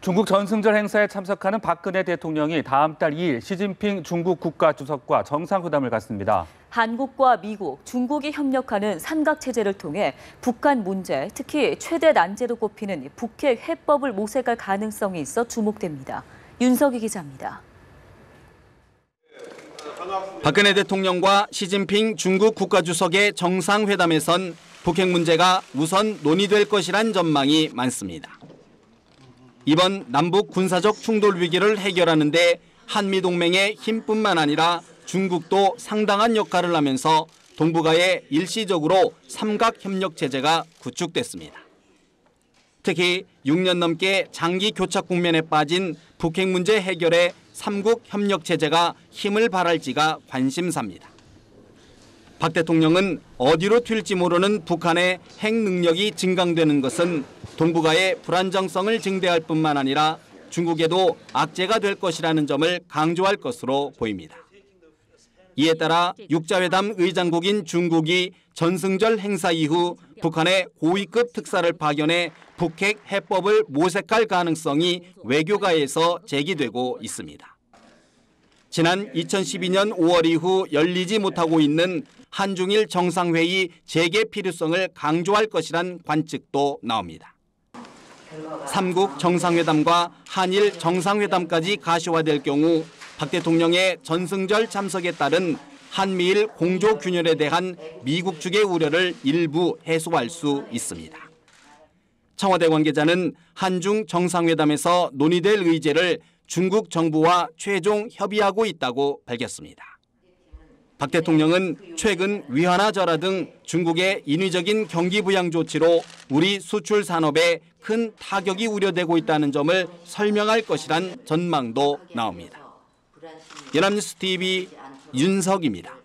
중국 전승절 행사에 참석하는 박근혜 대통령이 다음 달 2일 시진핑 중국 국가주석과 정상회담을 갖습니다. 한국과 미국, 중국이 협력하는 삼각체제를 통해 북한 문제, 특히 최대 난제로 꼽히는 북핵 해법을 모색할 가능성이 있어 주목됩니다. 윤석희 기자입니다. 박근혜 대통령과 시진핑 중국 국가주석의 정상회담에선 북핵 문제가 우선 논의될 것이란 전망이 많습니다. 이번 남북 군사적 충돌 위기를 해결하는 데 한미동맹의 힘뿐만 아니라 중국도 상당한 역할을 하면서 동북아에 일시적으로 삼각협력체제가 구축됐습니다. 특히 6년 넘게 장기 교착 국면에 빠진 북핵 문제 해결에 삼국 협력체제가 힘을 발할지가 관심사입니다. 박 대통령은 어디로 튈지 모르는 북한의 핵 능력이 증강되는 것은 동북아의 불안정성을 증대할 뿐만 아니라 중국에도 악재가 될 것이라는 점을 강조할 것으로 보입니다. 이에 따라 육자회담 의장국인 중국이 전승절 행사 이후 북한의 고위급 특사를 파견해 북핵 해법을 모색할 가능성이 외교가에서 제기되고 있습니다. 지난 2012년 5월 이후 열리지 못하고 있는 한중일 정상회의 재개 필요성을 강조할 것이란 관측도 나옵니다. 삼국 정상회담과 한일 정상회담까지 가시화될 경우 박 대통령의 전승절 참석에 따른 한미일 공조 균열에 대한 미국 측의 우려를 일부 해소할 수 있습니다. 청와대 관계자는 한중 정상회담에서 논의될 의제를 중국 정부와 최종 협의하고 있다고 밝혔습니다. 박 대통령은 최근 위안화 등 중국의 인위적인 경기 부양 조치로 우리 수출 산업에 큰 타격이 우려되고 있다는 점을 설명할 것이란 전망도 나옵니다. 연합뉴스 TV 윤석입니다.